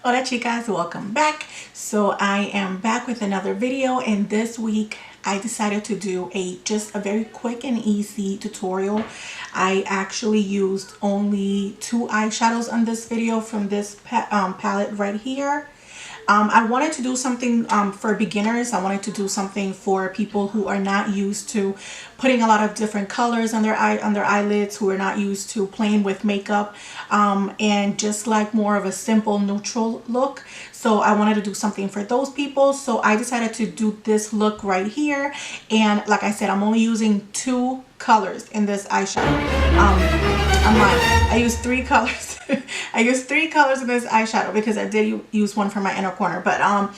Hola chicas, welcome back. So I am back with another video, and this week I decided to do just a very quick and easy tutorial. I actually used only two eyeshadows on this video from this palette right here. I wanted to do something for beginners. I wanted to do something for people who are not used to putting a lot of different colors on their eyelids, who are not used to playing with makeup, and just like more of a simple neutral look. So I wanted to do something for those people. So I decided to do this look right here. And like I said, I'm only using two colors in this eyeshadow. I used three colors. I used three colors in this eyeshadow because I did use one for my inner corner, but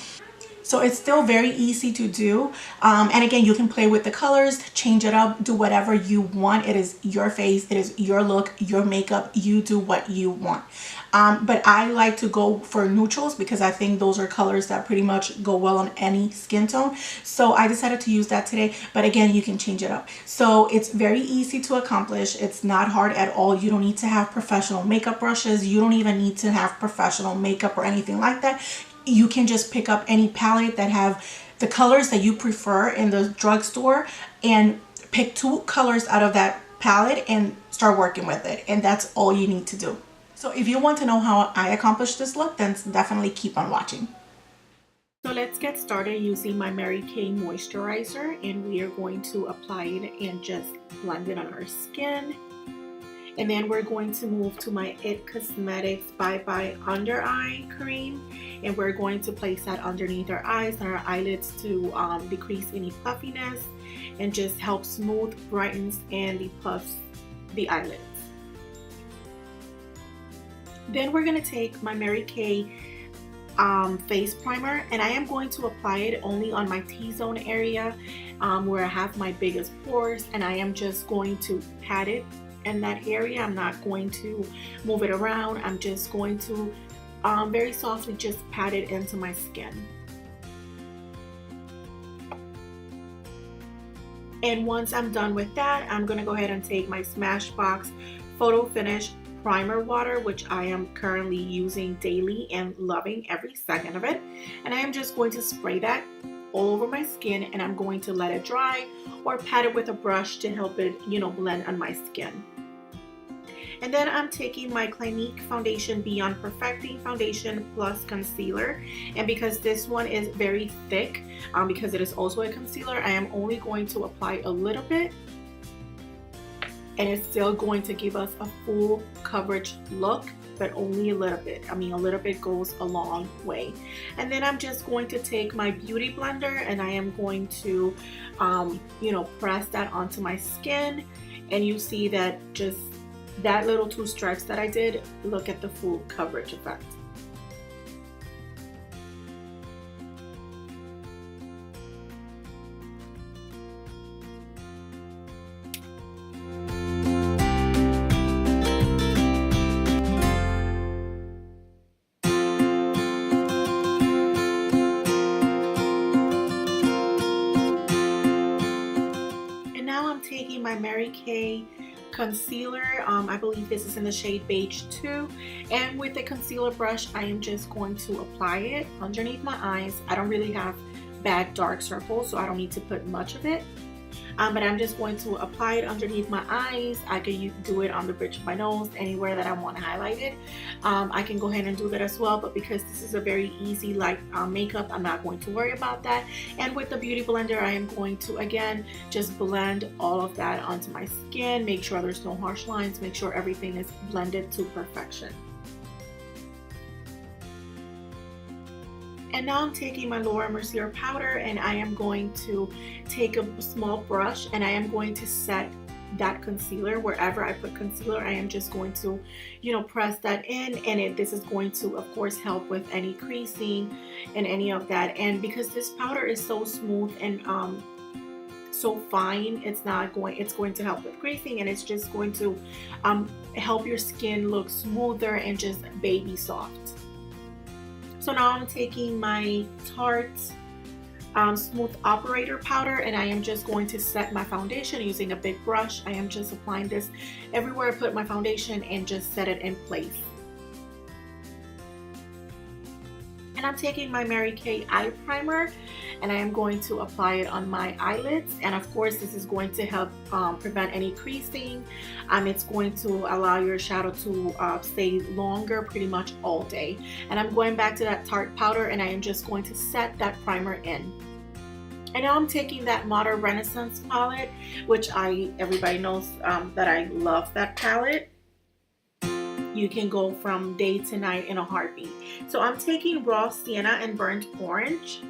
so it's still very easy to do, and again, you can play with the colors, change it up, do whatever you want. It is your face, it is your look, your makeup. You do what you want, but I like to go for neutrals because I think those are colors that pretty much go well on any skin tone. So I decided to use that today, but again, you can change it up. So it's very easy to accomplish. It's not hard at all. You don't need to have professional makeup brushes. You don't even need to have professional makeup or anything like that. You can just pick up any palette that have the colors that you prefer in the drugstore and pick two colors out of that palette and start working with it. And that's all you need to do. So if you want to know how I accomplished this look, then definitely keep on watching. So let's get started using my Kay Moisturizer, and we are going to apply it and just blend it on our skin. And then we're going to move to my It Cosmetics Bye Bye Under Eye Cream. And we're going to place that underneath our eyes and our eyelids to decrease any puffiness and just help smooth, brightens, and depuffs the eyelids. Then we're going to take my Mary Kay face primer, and I am going to apply it only on my T-zone area where I have my biggest pores, and I am just going to pat it in that area. I'm not going to move it around. I'm just going to very softly just pat it into my skin. And once I'm done with that, I'm going to go ahead and take my Smashbox Photo Finish Primer Water, which I am currently using daily and loving every second of it. And I am just going to spray that all over my skin, and I'm going to let it dry or pat it with a brush to help it, blend on my skin. And then I'm taking my Clinique Foundation Beyond Perfecting Foundation Plus Concealer, and because this one is very thick, because it is also a concealer, I am only going to apply a little bit, and it's still going to give us a full coverage look, but only a little bit. I mean, a little bit goes a long way. And then I'm just going to take my beauty blender, and I am going to press that onto my skin, and you see that just that little two stripes that I did, look at the full coverage effect. And now I'm taking my Mary Kay concealer. I believe this is in the shade Beige 2, and with the concealer brush I am just going to apply it underneath my eyes. I don't really have bad dark circles, so I don't need to put much of it, but I'm just going to apply it underneath my eyes. I can do it on the bridge of my nose, anywhere that I want to highlight it. I can go ahead and do that as well, but because this is a very easy light makeup, I'm not going to worry about that. And with the beauty blender, I am going to again just blend all of that onto my skin, make sure there's no harsh lines, make sure everything is blended to perfection. And now I'm taking my Laura Mercier powder, and I am going to take a small brush, and I am going to set that concealer wherever I put concealer. I am just going to press that in, and this is going to of course help with any creasing and any of that. And because this powder is so smooth and so fine, it's going to help with creasing, and it's just going to help your skin look smoother and just baby soft. So now I'm taking my Tarte Smooth Operator powder, and I am just going to set my foundation using a big brush. I am just applying this everywhere I put my foundation and just set it in place. And I'm taking my Mary Kay eye primer and I am going to apply it on my eyelids. And of course, this is going to help prevent any creasing. It's going to allow your shadow to stay longer pretty much all day. And I'm going back to that Tarte powder and I am just going to set that primer in. And now I'm taking that Modern Renaissance palette, which everybody knows that I love that palette. You can go from day to night in a heartbeat. So I'm taking raw sienna and burnt orange,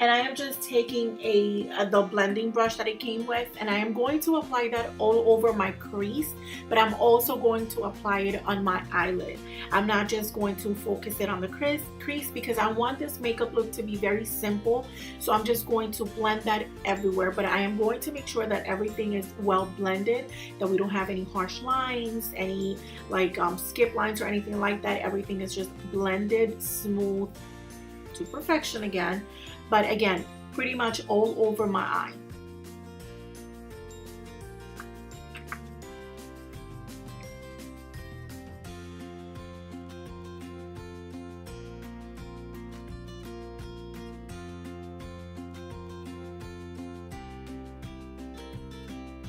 and I am just taking the blending brush that it came with, and I am going to apply that all over my crease, but I'm also going to apply it on my eyelid. I'm not just going to focus it on the crease because I want this makeup look to be very simple. So I'm just going to blend that everywhere, but I am going to make sure that everything is well blended, that we don't have any harsh lines, any like skip lines or anything like that. Everything is just blended smooth to perfection again. But again, pretty much all over my eye.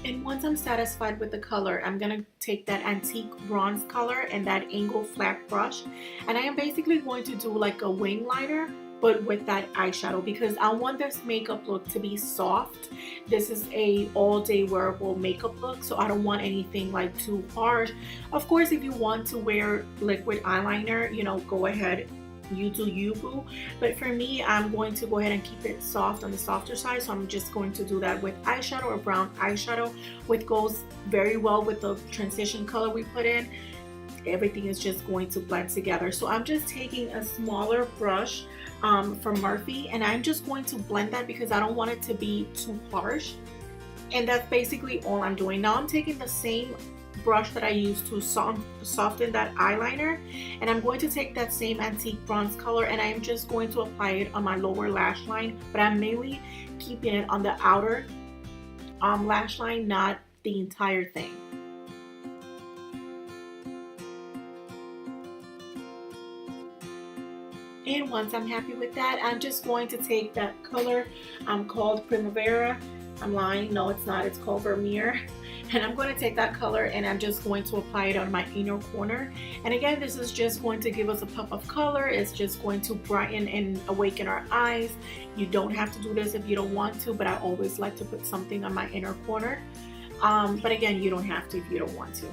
And once I'm satisfied with the color, I'm gonna take that antique bronze color and that angled flat brush, and I am basically going to do like a wing liner, but with that eyeshadow, because I want this makeup look to be soft. This is a all-day wearable makeup look, so I don't want anything like too harsh. Of course, if you want to wear liquid eyeliner, you know, go ahead, you do you, boo. But for me, I'm going to go ahead and keep it soft, on the softer side, so I'm just going to do that with eyeshadow or brown eyeshadow, which goes very well with the transition color we put in. Everything is just going to blend together. So I'm just taking a smaller brush from Morphs, and I'm just going to blend that because I don't want it to be too harsh. And that's basically all I'm doing. Now I'm taking the same brush that I used to soften that eyeliner, and I'm going to take that same antique bronze color and I'm just going to apply it on my lower lash line, but I'm mainly keeping it on the outer lash line, not the entire thing. And once I'm happy with that, I'm just going to take that color called Primavera. I'm lying, no it's not, it's called Mercier. And I'm going to take that color and I'm just going to apply it on my inner corner. And again, this is just going to give us a pop of color. It's just going to brighten and awaken our eyes. You don't have to do this if you don't want to, but I always like to put something on my inner corner. But again, you don't have to if you don't want to.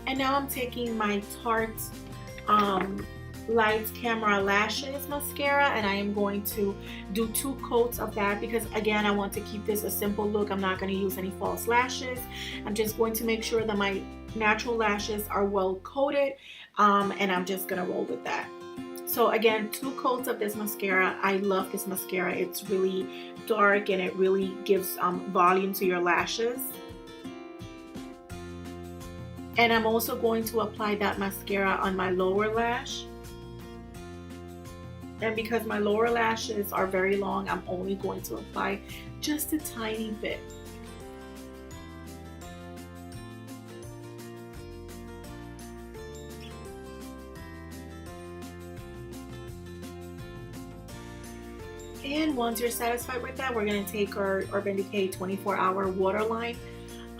And now I'm taking my Tarte Lights Camera Lashes mascara, and I am going to do 2 coats of that because again, I want to keep this a simple look. I'm not going to use any false lashes. I'm just going to make sure that my natural lashes are well coated, and I'm just going to roll with that. So again, 2 coats of this mascara. I love this mascara. It's really dark and it really gives volume to your lashes. And I'm also going to apply that mascara on my lower lash. And because my lower lashes are very long, I'm only going to apply just a tiny bit. And once you're satisfied with that, we're going to take our Urban Decay 24-hour waterline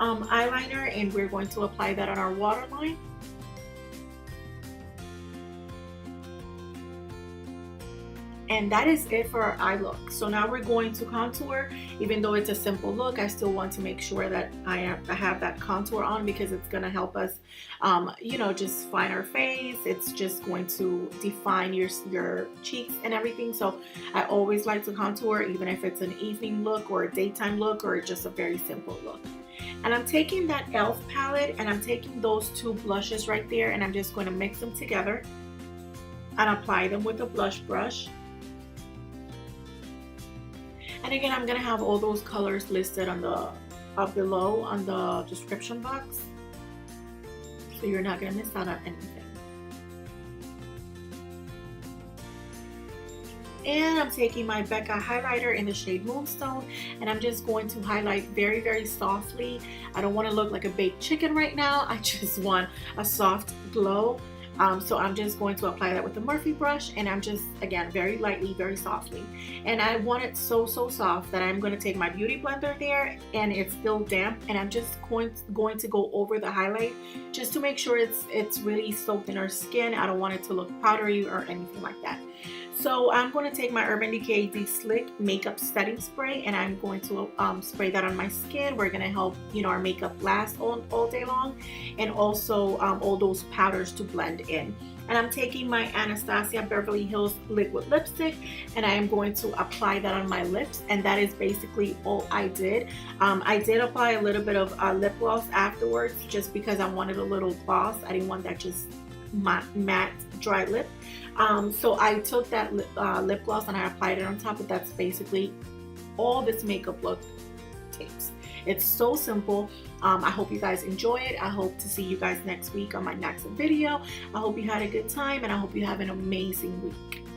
eyeliner, and we're going to apply that on our waterline. And that is it for our eye look. So now we're going to contour. Even though it's a simple look, I still want to make sure that I have that contour on because it's going to help us, you know, just find our face. It's just going to define your cheeks and everything. So I always like to contour, even if it's an evening look or a daytime look or just a very simple look. And I'm taking that e.l.f. palette and I'm taking those 2 blushes right there, and I'm just going to mix them together and apply them with a blush brush. And again, I'm going to have all those colors listed on the up below on the description box, so you're not going to miss out on anything. And I'm taking my Becca highlighter in the shade Moonstone, and I'm just going to highlight very, very softly. I don't want to look like a baked chicken right now. I just want a soft glow. So I'm just going to apply that with the Morphe brush, and I'm just, again, very lightly, very softly. And I want it so soft that I'm going to take my beauty blender there, and it's still damp, and I'm just going to go over the highlight just to make sure it's really soaked in our skin. I don't want it to look powdery or anything like that. So I'm going to take my Urban Decay De-Slick Makeup Setting Spray, and I'm going to spray that on my skin. We're going to help, you know, our makeup last all day long, and also all those powders to blend in. And I'm taking my Anastasia Beverly Hills liquid lipstick, and I am going to apply that on my lips, and that is basically all I did. I did apply a little bit of lip gloss afterwards just because I wanted a little gloss. I didn't want that just matte dry lip. So I took that lip gloss and I applied it on top, but that's basically all this makeup look takes. It's so simple. I hope you guys enjoy it. I hope to see you guys next week on my next video. I hope you had a good time, and I hope you have an amazing week.